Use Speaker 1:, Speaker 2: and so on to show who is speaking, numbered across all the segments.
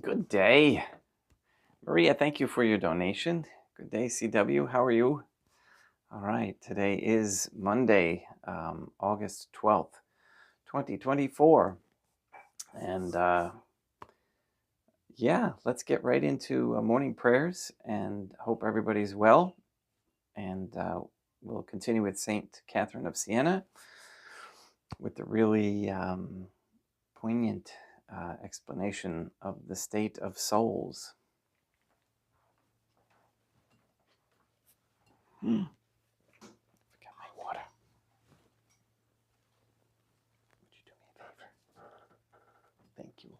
Speaker 1: Good day. Maria, thank you for your donation. Good day, CW. How are you? All right. Today is Monday, August 12th, 2024. And let's get right into morning prayers and hope everybody's well. And we'll continue with St. Catherine of Siena with the really poignant explanation of the state of souls. Forgot my water. Would you do me a favor? Thank you.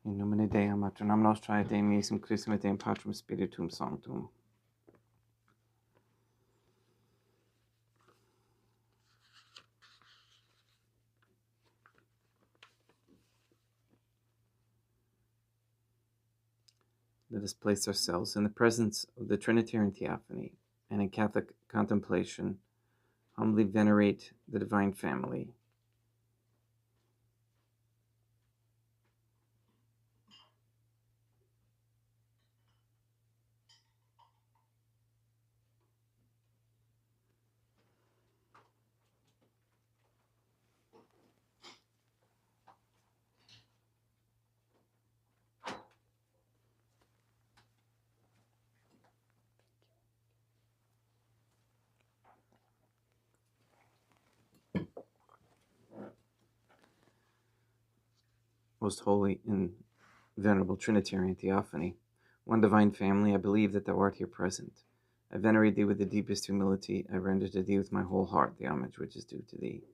Speaker 1: In nomine Dei, maternam nostrae, Dei misum Christum et Deum Patrum Spiritum Sanctum. Let us place ourselves in the presence of the Trinitarian Theophany and in Catholic contemplation humbly venerate the Divine Family. Most holy and venerable Trinitarian Theophany, one divine family, I believe that thou art here present. I venerate thee with the deepest humility. I render to thee with my whole heart the homage which is due to thee.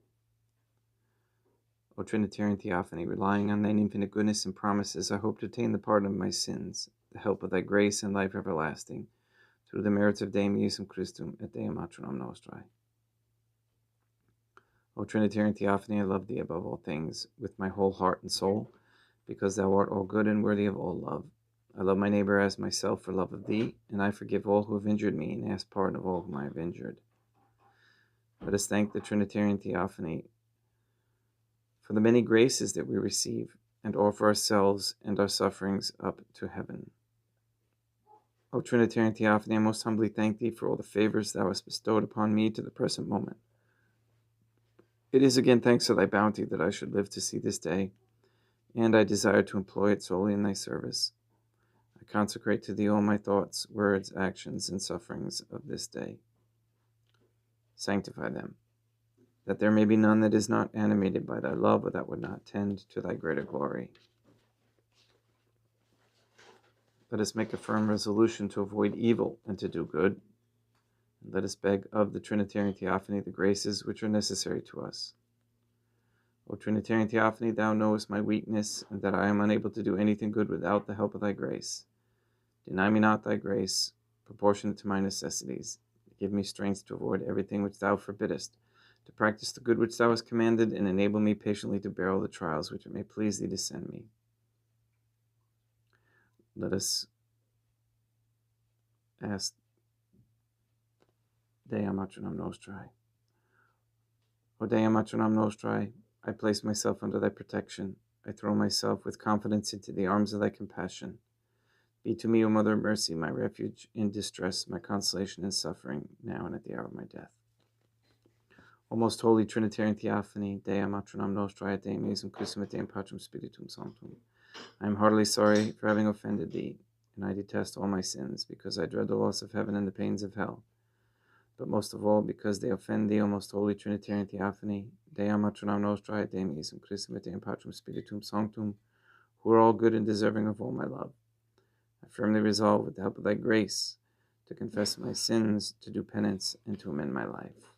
Speaker 1: O Trinitarian Theophany, relying on thine infinite goodness and promises, I hope to attain the pardon of my sins, the help of thy grace and life everlasting, through the merits of Deum Iusum Christum et Deum Matronam Nostrae. O Trinitarian Theophany, I love thee above all things, with my whole heart and soul, because thou art all good and worthy of all love. I love my neighbor as myself for love of thee, and I forgive all who have injured me, and ask pardon of all whom I have injured. Let us thank the Trinitarian Theophany for the many graces that we receive, and offer ourselves and our sufferings up to heaven. O Trinitarian Theophany, I most humbly thank thee for all the favors thou hast bestowed upon me to the present moment. It is again thanks to thy bounty that I should live to see this day, and I desire to employ it solely in thy service. I consecrate to thee all my thoughts, words, actions, and sufferings of this day. Sanctify them, that there may be none that is not animated by thy love, or that would not tend to thy greater glory. Let us make a firm resolution to avoid evil and to do good. And let us beg of the Trinitarian Theophany the graces which are necessary to us. O Trinitarian Theophany, thou knowest my weakness, and that I am unable to do anything good without the help of thy grace. Deny me not thy grace, proportionate to my necessities. Give me strength to avoid everything which thou forbiddest, to practice the good which thou hast commanded, and enable me patiently to bear all the trials which it may please thee to send me. Let us ask Deum Matronam Nostrae. O Deum Matronam Nostrae, I place myself under thy protection. I throw myself with confidence into the arms of thy compassion. Be to me, O Mother of Mercy, my refuge in distress, my consolation in suffering, now and at the hour of my death. O most holy Trinitarian Theophany, Deum Matronam Nostrae, et Deum Iusum Christum et Deum Patrum Spiritum Sanctum. I am heartily sorry for having offended thee, and I detest all my sins, because I dread the loss of heaven and the pains of hell. But most of all, because they offend thee, O most holy Trinitarian Theophany, Deum Matronam Nostrae, et Deum Iusum Christum et Deum Patrum Spiritum Sanctum, who are all good and deserving of all my love. I firmly resolve, with the help of thy grace, to confess my sins, to do penance, and to amend my life.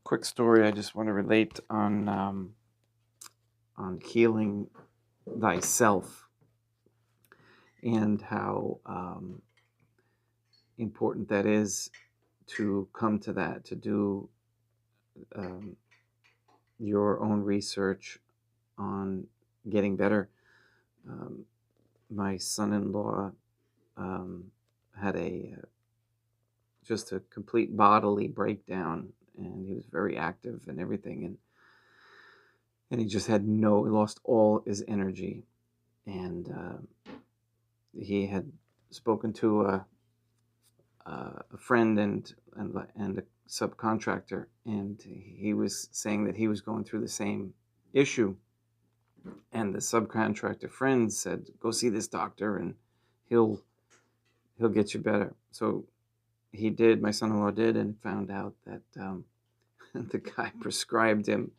Speaker 1: Quick story I just want to relate on healing thyself, and how important that is to come to that, to do your own research on getting better. My son-in-law had just a complete bodily breakdown, and he was very active and everything, and he just had he lost all his energy, and he had spoken to a friend and a subcontractor, and he was saying that he was going through the same issue, and the subcontractor friend said, "Go see this doctor, and he'll get you better." So he did. My son-in-law did, and found out that the guy prescribed him,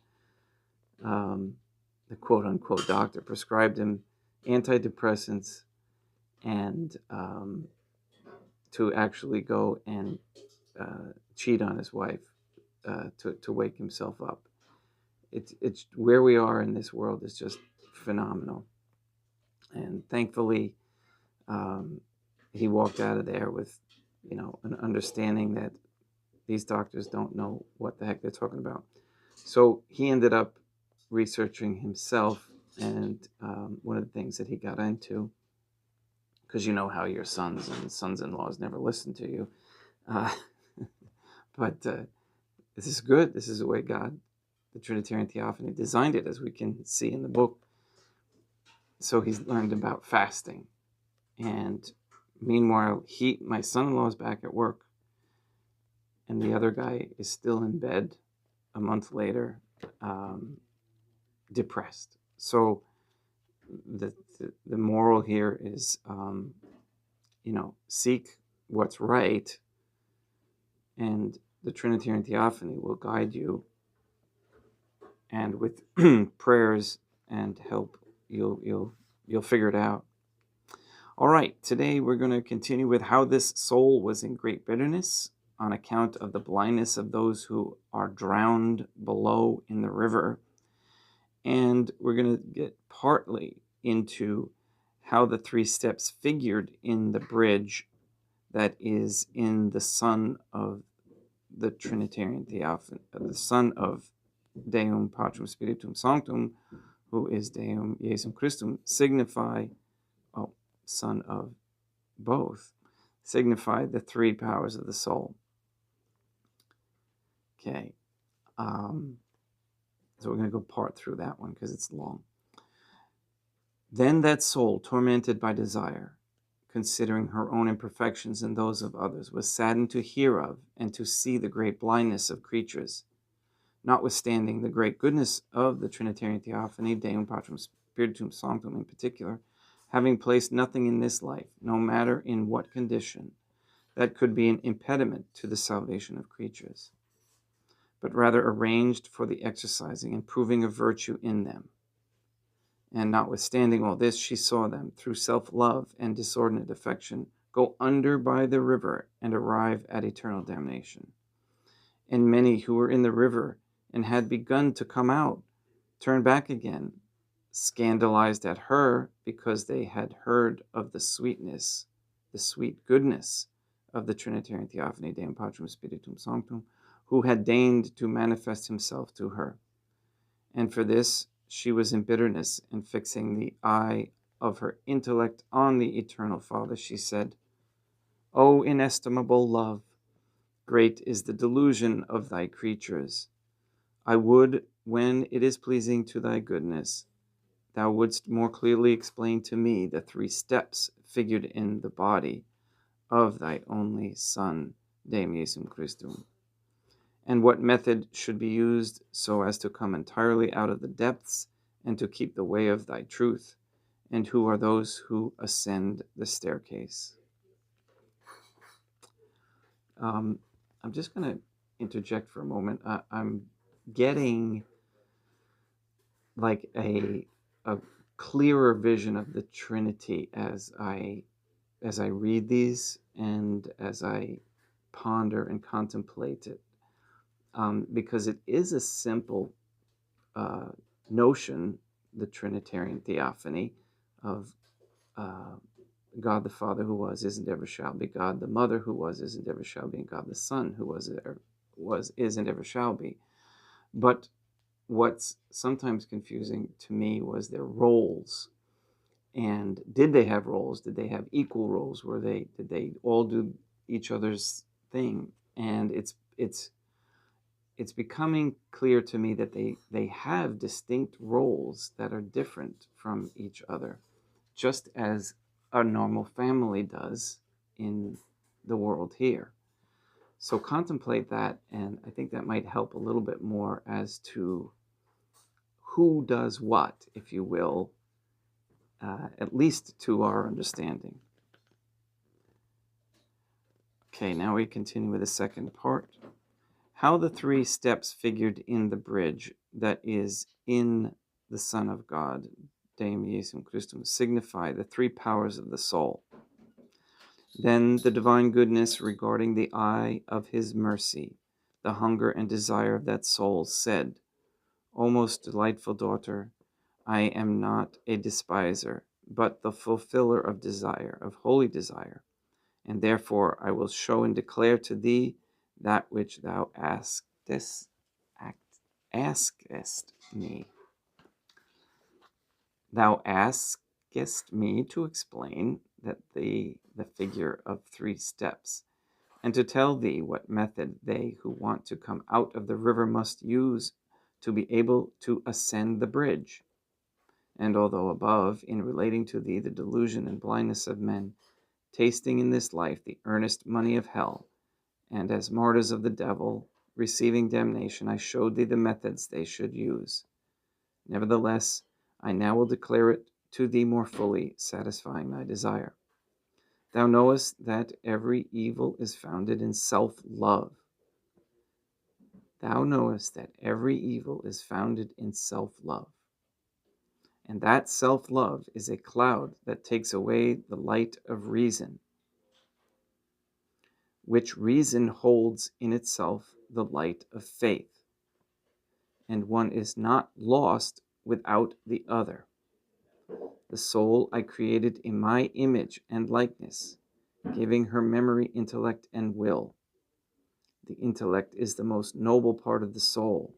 Speaker 1: the quote-unquote doctor prescribed him antidepressants, and to actually go and cheat on his wife, to wake himself up. It's where we are in this world is just phenomenal, and thankfully he walked out of there with an understanding that these doctors don't know what the heck they're talking about. So he ended up researching himself, and one of the things that he got into, because you know how your sons and sons-in-laws never listen to you, but this is good. This is the way God, the Trinitarian Theophany, designed it, as we can see in the book. So he's learned about fasting, and meanwhile, my son-in-law is back at work, and the other guy is still in bed a month later, depressed. So the moral here is, seek what's right, and the Trinitarian Theophany will guide you, and with prayers and help, you'll figure it out. All right, today we're going to continue with how this soul was in great bitterness on account of the blindness of those who are drowned below in the river. And we're going to get partly into how the 3 steps figured in the bridge that is in the Son of the Trinitarian Theophany, the Son of Deum Patrum Spiritum Sanctum, who is Deum Iesum Christum, Son of both, signify the 3 powers of the soul. Okay. So we're going to go part through that one because it's long. Then that soul, tormented by desire, considering her own imperfections and those of others, was saddened to hear of and to see the great blindness of creatures. Notwithstanding the great goodness of the Trinitarian Theophany, Deum Patrum Spiritum Sanctum in particular, having placed nothing in this life, no matter in what condition, that could be an impediment to the salvation of creatures, but rather arranged for the exercising and proving of virtue in them. And notwithstanding all this, she saw them, through self-love and disordinate affection, go under by the river and arrive at eternal damnation. And many who were in the river and had begun to come out turned back again, scandalized at her because they had heard of the sweetness, the sweet goodness of the Trinitarian Theophany, Deum Patrum Spiritum Sanctum, who had deigned to manifest himself to her. And for this she was in bitterness, and fixing the eye of her intellect on the Eternal Father, she said, O inestimable love, great is the delusion of thy creatures. I would, when it is pleasing to thy goodness, thou wouldst more clearly explain to me the 3 steps figured in the body of thy only Son, Deum Iesum Christum, and what method should be used so as to come entirely out of the depths and to keep the way of thy truth, and who are those who ascend the staircase. I'm just going to interject for a moment. I'm getting like a clearer vision of the Trinity as I read these and as I ponder and contemplate it, because it is a simple notion, the Trinitarian Theophany, of God the Father who was, is, and ever shall be, God the Mother who was, is, and ever shall be, and God the Son who was, is, and ever shall be. But what's sometimes confusing to me was their roles. And did they have roles? Did they have equal roles? Did they all do each other's thing? And it's becoming clear to me that they have distinct roles that are different from each other, just as a normal family does in the world here. So contemplate that, and I think that might help a little bit more as to who does what, if you will, at least to our understanding. Okay, now we continue with the second part. How the three steps figured in the bridge that is in the Son of God, Deum Iesum Christum, signify the three powers of the soul. Then the divine goodness regarding the eye of his mercy, the hunger and desire of that soul, said, O most delightful daughter, I am not a despiser, but the fulfiller of desire, of holy desire, and therefore I will show and declare to thee that which thou askest me. Thou askest me to explain that the figure of three steps, and to tell thee what method they who want to come out of the river must use to be able to ascend the bridge. And although above, in relating to thee the delusion and blindness of men, tasting in this life the earnest money of hell, and as martyrs of the devil, receiving damnation, I showed thee the methods they should use. Nevertheless, I now will declare it to thee more fully, satisfying thy desire. Thou knowest that every evil is founded in self-love. Thou knowest that every evil is founded in self-love. And that self-love is a cloud that takes away the light of reason, which reason holds in itself the light of faith. And one is not lost without the other. The soul I created in my image and likeness, giving her memory, intellect, and will. The intellect is the most noble part of the soul,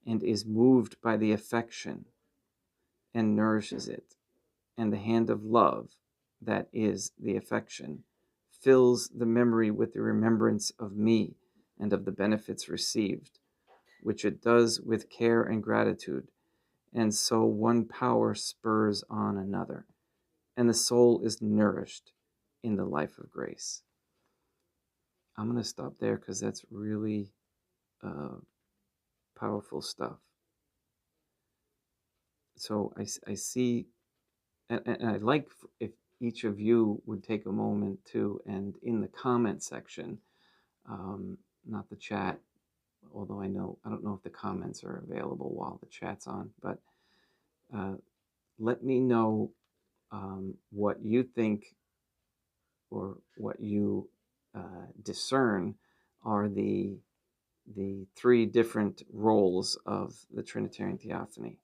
Speaker 1: and is moved by the affection, and nourishes it. And the hand of love, that is the affection, fills the memory with the remembrance of me and of the benefits received, which it does with care and gratitude. And so one power spurs on another, and the soul is nourished in the life of grace. I'm going to stop there because that's really powerful stuff. So I see, and I'd like if each of you would take a moment to, and in the comment section, not the chat, although I don't know if the comments are available while the chat's on, but let me know what you think or what you discern are the three different roles of the Trinitarian Theophany.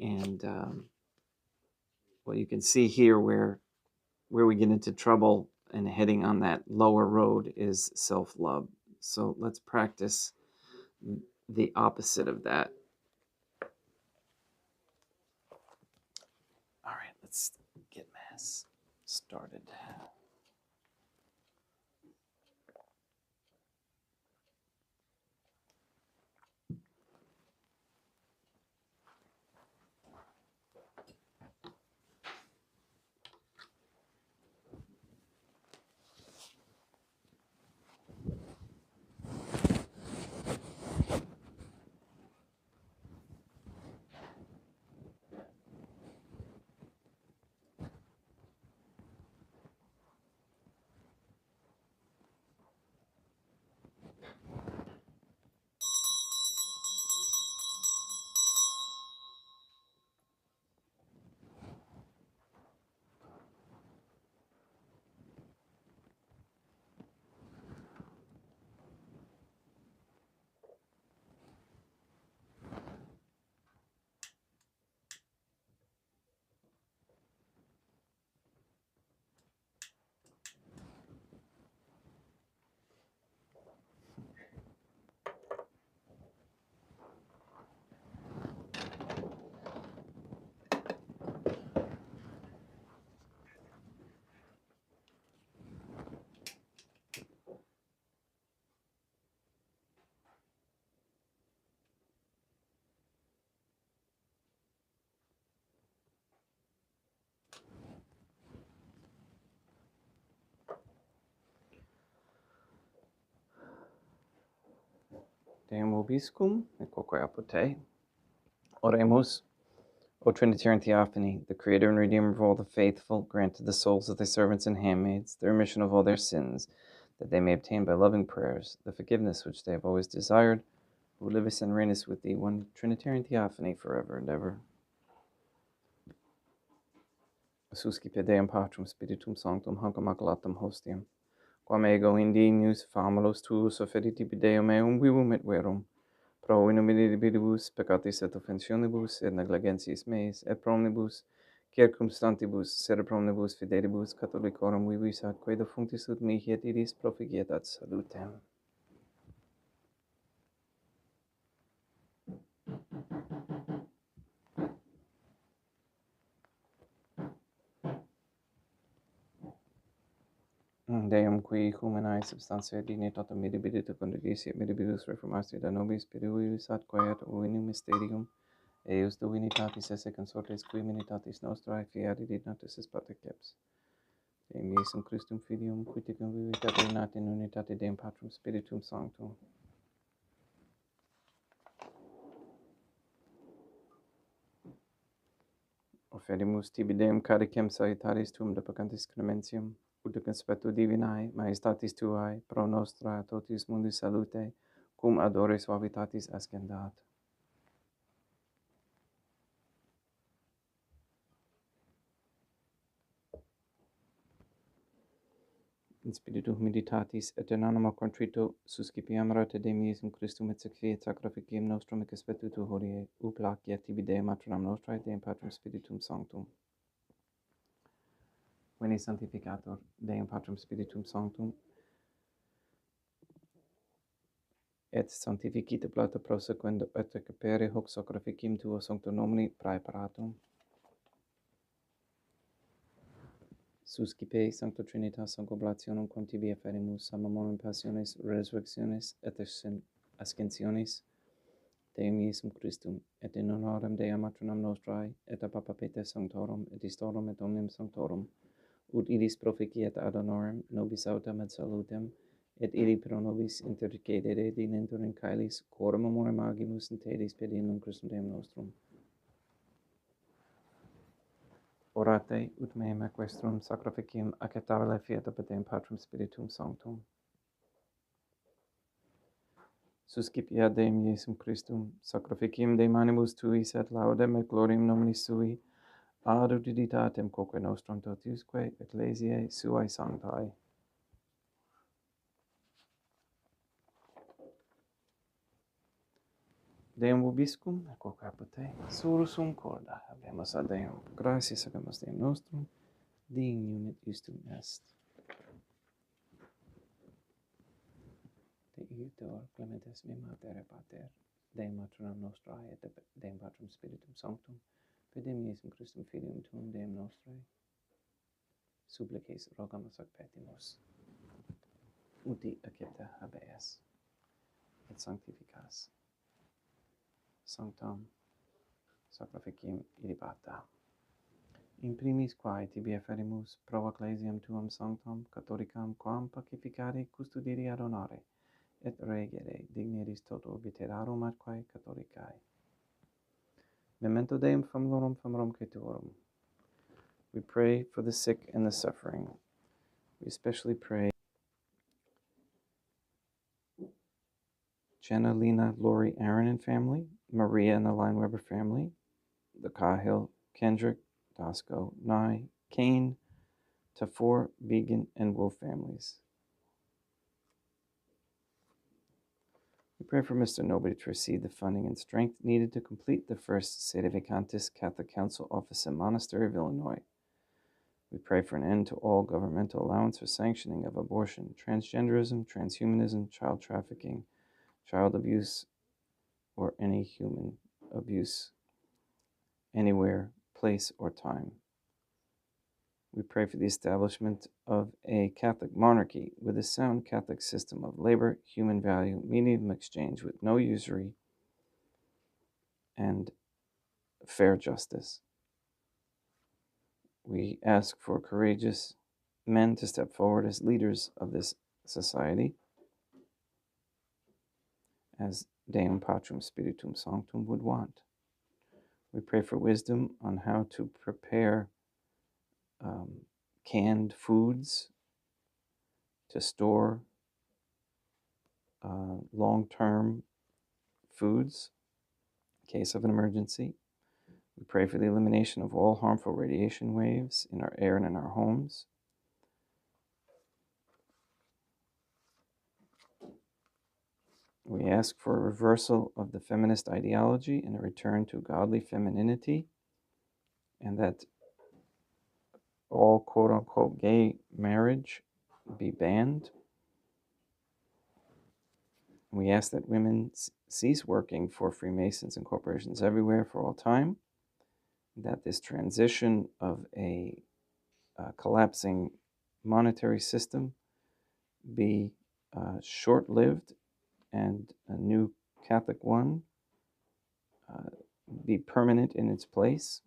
Speaker 1: And well, you can see here where we get into trouble and heading on that lower road is self-love. So let's practice the opposite of that. All right, let's get Mass started. Deum vobiscum, et quoque apud. Oremus. O Trinitarian Theophany, the Creator and Redeemer of all the faithful, grant to the souls of thy servants and handmaids the remission of all their sins, that they may obtain by loving prayers the forgiveness which they have always desired, who livest and reignest with thee, one Trinitarian Theophany, forever and ever. Suscipe Deum Patrum Spiritum Sanctum hanc immaculatum hostium, quam ego indenius famulos tuus offeriti Deum meum vivum et verum, pro innumerabilibus peccatis et offensionibus et negligencies meis et promnibus circumstantibus sed promnibus fidelibus catholicorum vivis atque defunctis ut mihi et iris profigetat salutem. Deum qui humanae substantiae dignitatem mirabilita condigesi et mirabilis reformasti da nobis spiritus atque et unum mysterium eius divinitatis esse consortes qui minitatis nostrae fiat dignatus est patriceps. Deum Iesum Christum Filium, qui tecum vivitat regnat in unitate Deum Patrum Spiritum Sanctum. Oferimus tibi Deum caricem salutaris tuum de peccantis clementium, ut de conspectu divinae majestatis tuae pro nostra totius mundi salute, cum adore suavitatis ascendat. In spiritu humilitatis et in animo contrito suscipiam rate Deum Iesum Christum et sacrifice sacrificium nostrum et conspectu tu hodie, ut placeat tibi Deum matronam nostrae Deum Patrum Spiritum Sanctum. Veni sanctificator Deum Patrum Spiritum Sanctum, et sanctificite plata prosequendo et recupere hoc sacrificium tuo sancto nomini praeparatum. Suscipe Sancto Trinitas Sancto Oblationum quam tibi afferimus samamorum passiones resurrectionis et ascensionis Deum Iesum Christum, et in honorem Dei matronam nostrae, et a Papa Peter Sanctorum, et Istorum et omnium Sanctorum, ut idis proficiat ad honorem nobis autem et salutem, et ili pro nobis intercedere dinentur in caelis, quorum amorem agimus in tedis pedinum Christum Deum nostrum. Orate ut meum equestrum sacrificium acceptabile fiat ab Deum Patrum Spiritum Sanctum. Suscipiat Deum Iesum Christum, sacrificium de manibus tuis et laudem et gloriam nomini sui, ad utilitatem quoque nostrum totiusque ecclesiae suae sanctae. Deum vobiscum, et quoque apud te, surus sum corda, habemus ad Deum. Gratias habemus Deum nostrum, dignum et justum est. De iutor clementes me mater et pater, Deum matronam nostrae et Deum Patrum Spiritum Sanctum, per Deum Iesum Christum Filium tuum Deum nostrae, supplices rogamus ac petimus, uti accepta habeas, et sanctificas sanctam sacrificium ilibata. In primis quae tibi afferimus pro ecclesiam tuam sanctam catholicam quam pacificare custodire ad honore et regere digneris toto obiterarum atque catholicae. Memento Deum famulorum caetuorum. We pray for the sick and the suffering. We especially pray Jenna, Lena, Lori, Aaron and family, Maria and the Line Weber family, the Cahill, Kendrick, Dasco, Nye, Kane, Tafor, Vegan, and Wolf families. We pray for Mr. Nobody to receive the funding and strength needed to complete the first Sedevacantis Catholic Council office in Monastery of Illinois. We pray for an end to all governmental allowance or sanctioning of abortion, transgenderism, transhumanism, child trafficking, child abuse, or any human abuse, anywhere, place, or time. We pray for the establishment of a Catholic monarchy with a sound Catholic system of labor, human value, medium exchange with no usury, and fair justice. We ask for courageous men to step forward as leaders of this society, as Deum Patrum Spiritum Sanctum would want. We pray for wisdom on how to prepare canned foods to store long-term foods in case of an emergency. We pray for the elimination of all harmful radiation waves in our air and in our homes. We ask for a reversal of the feminist ideology and a return to godly femininity, and that all quote-unquote gay marriage be banned. We ask that women cease working for Freemasons and corporations everywhere for all time, that this transition of a collapsing monetary system be short-lived and a new Catholic one be permanent in its place.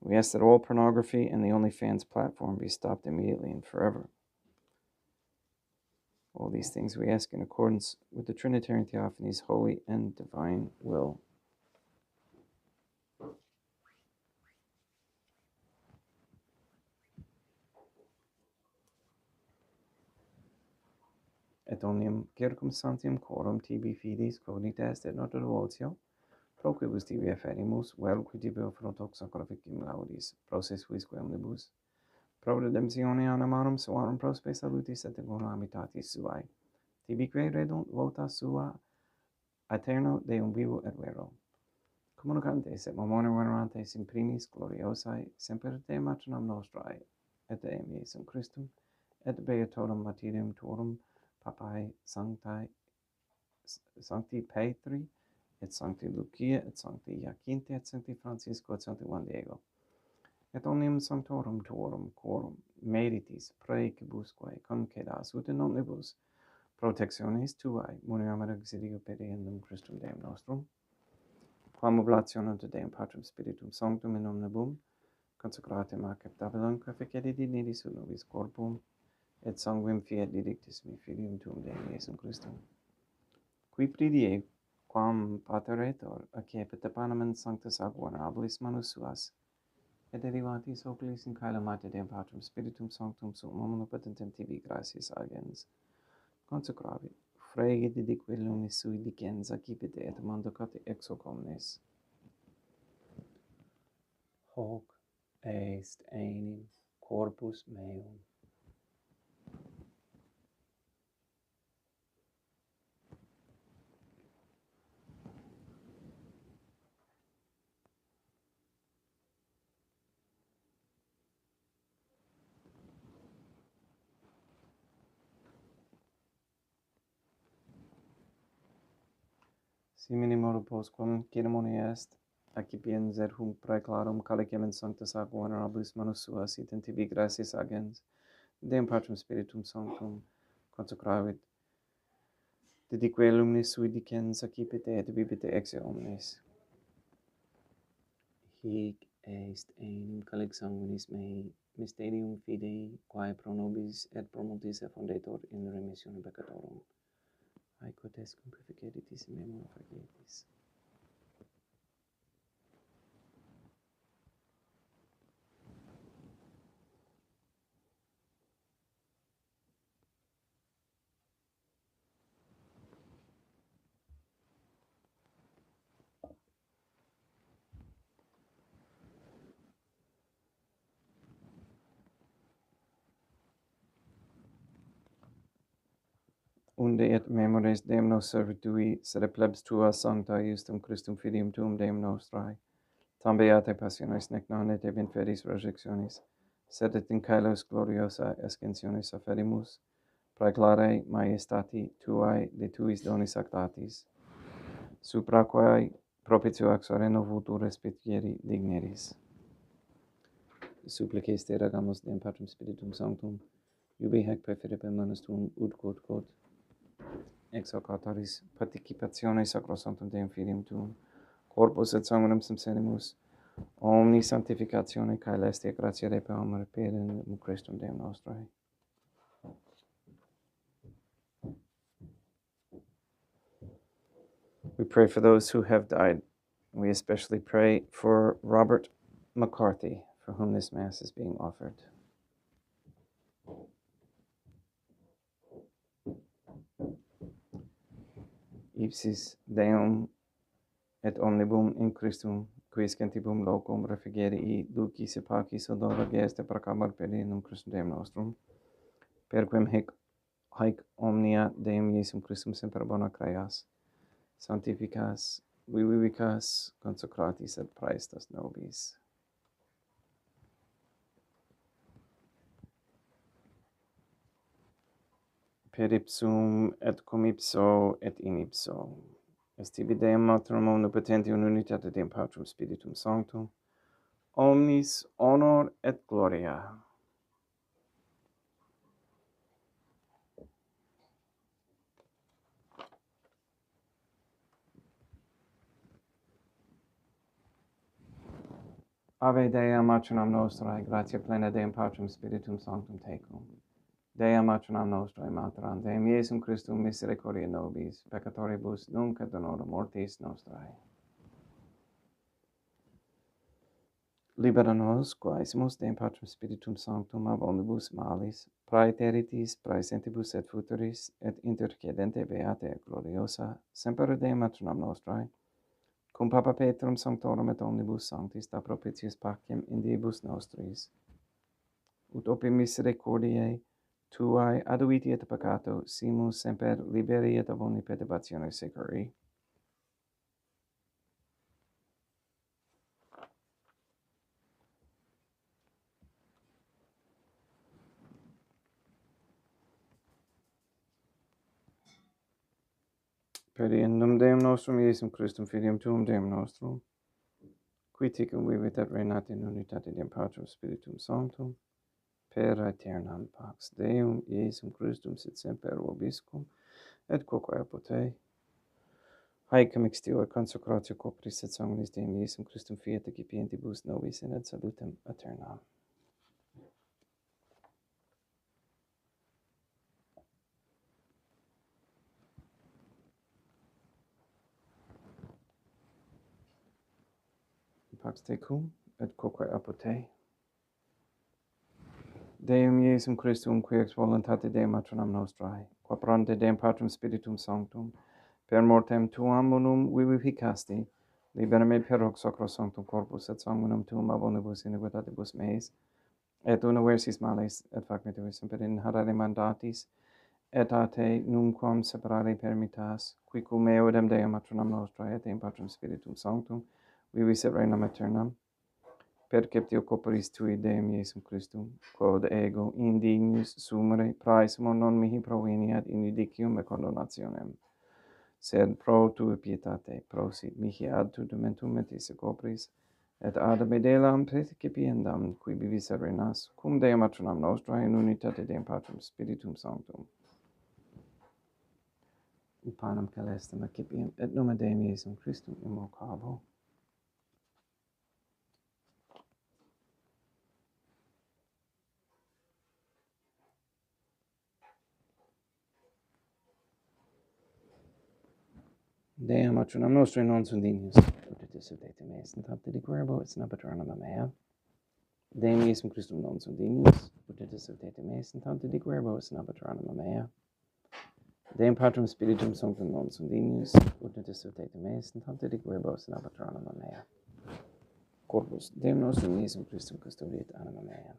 Speaker 1: We ask that all pornography and the OnlyFans platform be stopped immediately and forever. All these things we ask in accordance with the Trinitarian Theophany's holy and divine will. Et omnium circumstantium quorum tibi fidis cognitas et nota devotio, pro quibus tibi afferimus, vel qui tibi offerotox sacrificium laudis, proces visque omnibus, pro redemptione animarum suarum prospe salutis et economitatis suae, tibique redunt vota sua aeterno Deum vivo et vero. Communicantes et momone venerantes in primis gloriosae, semper te maternam nostrae, et Deum Iesum Christum, et beatorum martyrium tuorum, Papae Sancti Petri, et Sancti Lucia, et Sancti Jacinta, et Sancti Francisco, et Sancti Juan Diego, et omnium sanctorum tuorum quorum meritis praecibusque concedas ut in omnibus protectionis tuae muniam ad auxilio pediendum Christum Deum nostrum, quam oblatione unto Deum Patrum Spiritum Sanctum in omnibus consecratem acceptabilum quae dignidis ut nobis corpum et sanguinem fiat didictis mi filium tuum Deum Iesum Christum, qui pridie quam pateretor accepit panem sanctus ac venerabilis manus suas, et derivatis oculis in caelo mate Deum Patrum Spiritum Sanctum sum omnipotentem tibi gratias agens, consecravi, frege didique lumis sui dicens accipite et mandocate ex hoc omnes. Hoc est enim corpus meum. Simini modo postquam ceremonia est, accipiens et hum praeclarum calicem sanctus ac venerabilis manus suas, et in tibi gratias agens, Deum Patrum Spiritum Sanctum, consecravit, didique luminis sui dicens accipite et bibite ex omnes. Hic est enim calix sanguinis mei, mysterium fidei, quae pro nobis et pro multis effundetur in remissione peccatorum. Aequo est cum purificaditis in memor facetis. Unde et memores Deum nos servitui, sed plebs tua sancta justum Christum filium tuum Deum nostrae, tam beate passionis nec non et in fedis resurrectionis, sed et in caelos gloriosa ascensionis afferimus, praeclare maiestati tuae de tuis donis actatis, supra quae propitio axoreno vultur respicieri digneris. Supplices te ragamus Deum Patrum Spiritum Sanctum, iubi hac preferibile manus tuum ut quod ex hoc autoris participationis sacrosanctum Deum Filium tuum, corpus et sanguinem subsenimus, omni sanctificatione caelestia gratia Dei per amore per in Christum Deum nostrae. We pray for those who have died. We especially pray for Robert McCarthy, for whom this Mass is being offered. Ipsis Deum et omnibus in Christum, quis gentibus locum refugerii ducis et pacis odora geste procamur pedinum Christum Deum nostrum, perquem haec omnia Deum Iesum Christum semper bona creas, sanctificas, vivicas, consecratis et praestas nobis. Per ipsum et cum ipso et in ipso. Est tibi Deum Matrum omnipotenti in unitate Deum Patrum Spiritum Sanctum, omnis honor et gloria. Ave Dea Matronam Nostrae, gratia plena Deum Patrum Spiritum Sanctum tecum. Dea Matronam Nostrae, Materam Deum Iesum Christum misericordia nobis, peccatoribus nunc et in hora mortis nostrae. Libera nos, quaesimus Deum Patrum Spiritum Sanctum ab omnibus malis, praeteritis, praesentibus et futuris, et intercedente beate et gloriosa, semper Deum Matronam Nostrae, cum Papa Petrum Sanctorum et omnibus sanctis da propitius pacem in diebus nostris, ut opi misericordiae tuae aduiti et peccato, simus semper liberi et ab omni perturbatione securi. Per Deum nostrum Iesum Christum filium tuum Deum nostrum, qui tecum vivit et reinat in unitate Deum Patrum Spiritum Sanctum, per aeternam pax Deum Iesum Christum sit semper vobiscum, et quoque apud te, haec mixtio et consecratio copris et sanguinis Deum Iesum Christum fiat excipientibus nobis in et salutem aeternam. Pax tecum, et quoque apud te. Deum Iesum Christum, qui ex voluntate Deum Matronam Nostrae, qua prante Deum Patrum Spiritum Sanctum, per mortem tuam unum vivificasti, libera me per hoc sacro sanctum corpus et sanguinum tuum ab omnibus iniquitatibus meis, et universis males, et fac me tui semper in harare mandatis, et a te numquam separare permittas, qui cum eodem Deum Matronam Nostrae et Deum Patrum Spiritum Sanctum, vivis et regnam aeternam, perceptio corporis tui Deum Iesum Christum, quod ego indignus sumere praesimo non mihi proveniat in judicium et condonationem, sed pro tui pietate prosit mihi ad tu dementum metis corporis, et ad medelam principiendam qui vivis et reinas, cum Deum Matronam Nostrae in unitate Deum Patrum Spiritum Sanctum. Panem celestem accipiem, et nomen Deum Iesum Christum invocabo. Deum Matronam Nostrae non sunt dignius, ut et sudete meis, et habte de querbo et snapaternam mea. Deum Iesum Christum non sunt dignius, ut et sudete meis, et habte de querbo et snapaternam mea. Deum Patrum Spiritum Sanctum non sunt dignius, ut et sudete meis, et habte de querbo et snapaternam mea. Corpus Deum nostrum Iesum Christum custodiet anima mea.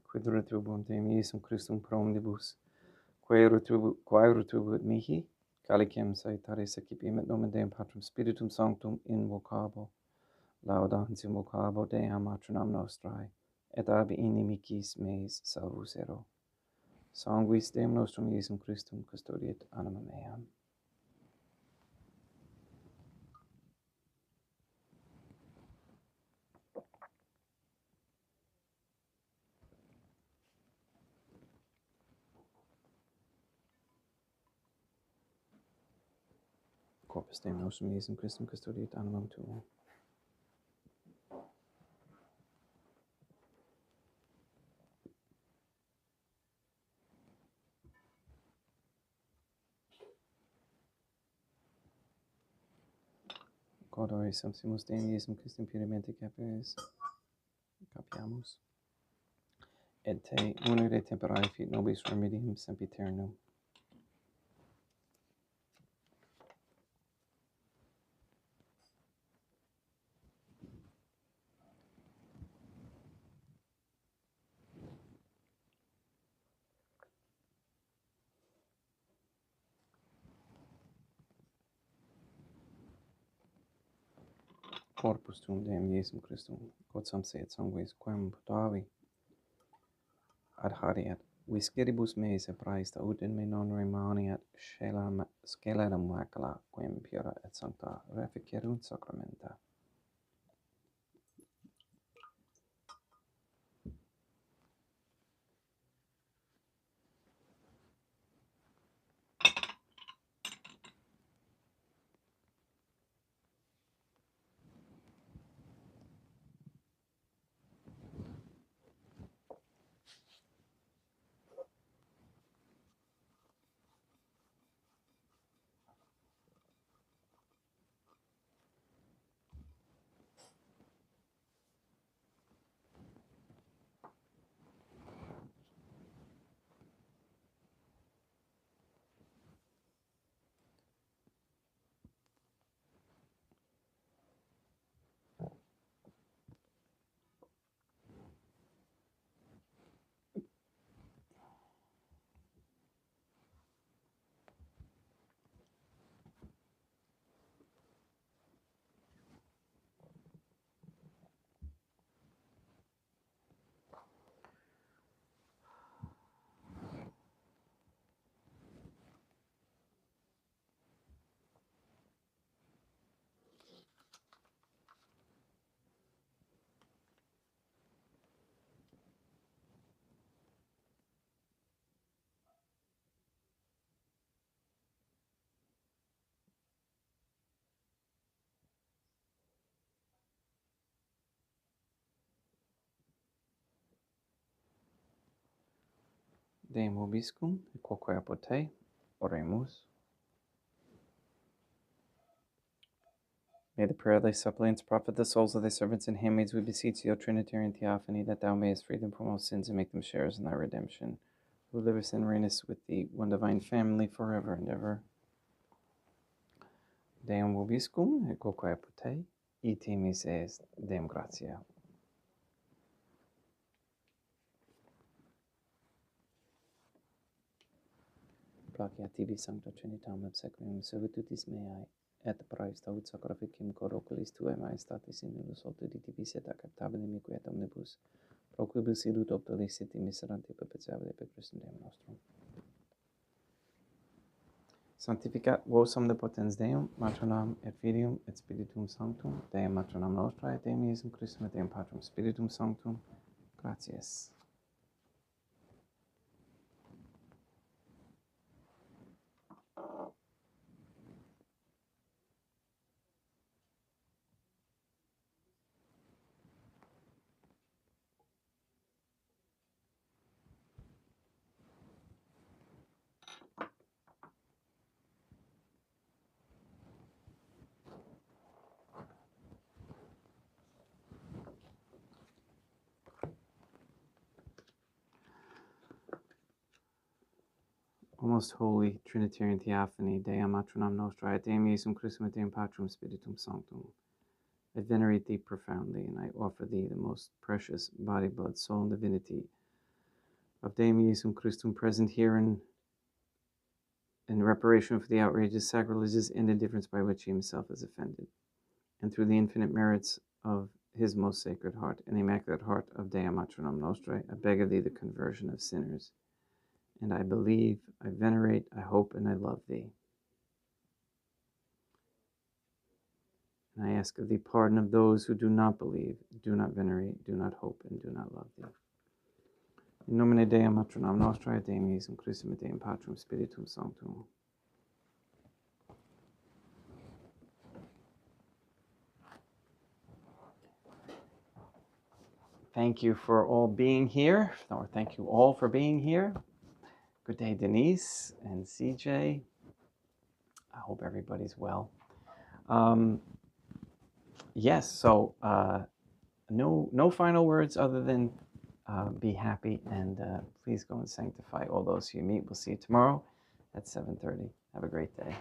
Speaker 1: Quid retribuum Deum Iesum Christum pro omnibus, quae retribuit mihi, calicem saitaris accipiem et nomen Deum Patrum Spiritum Sanctum invocabo, laudantium vocabo Deum Matronam Nostrae, et ab inimicis meis salvus ero. Sanguis Deum nostrum Iesum Christum custodiet anima meam. Corpus Deum nostrum Iesum Christum custodiet animam tuum. Cordore Sanctimus Deum Iesum Christum puramente capiamus. Et te munere temporare fit nobis remedium sempiternum. Corpus tuum Deum Iesum Christum, quod et sanguis quem putavi adhariat, visceribus meis praesta ut in me non remaniat scelera macula, quem pura et sancta reficerunt sacramenta. Deum vobiscum, quoque apud te, oremus. May the prayer of thy suppliants profit the souls of thy servants and handmaids, we beseech thee, O Trinitarian Theophany, that thou mayest free them from all sins and make them sharers in thy redemption, who livest and reignest with thee, one divine family, forever and ever. Deum vobiscum, quoque apud te, ite mis est, Deum gratia. Placia tibi sancta Trinitam ab seculum servitutis meae, et praesta ut sacrificium cor oculis tuae maestatis in illus alto di tibi et acceptabile mique et omnibus, pro quibus illud optalis siti miserante perpetuabile per Christum Deum nostrum. Sanctificat vos omnipotens Deum, Matronam et Filium et Spiritum Sanctum, Deum Matronam Nostrae, Deum Iesum Christum et Deum Patrum Spiritum Sanctum, gratias. O most holy Trinitarian Theophany, Deum Matronam Nostrae, et Deum Iesum Christum et Deum Patrum Spiritum Sanctum, I venerate thee profoundly, and I offer thee the most precious body, blood, soul, and divinity of Deum Iesum Christum present here in reparation for the outrageous, sacrilegious, and indifference by which he himself is offended, and through the infinite merits of his most sacred heart and immaculate heart of Deum Matronam Nostrae, I beg of thee the conversion of sinners. And I believe, I venerate, I hope, and I love thee. And I ask of thee pardon of those who do not believe, do not venerate, do not hope, and do not love thee. In nomine Deum Matronam Nostrae, Deum Iesum Christum et Deum Patrum Spiritum Sanctum. Thank you for all being here, or thank you all for being here. Good day, Denise and CJ. I hope everybody's well. Yes, so no final words other than be happy, and please go and sanctify all those who you meet. We'll see you tomorrow at 7:30. Have a great day.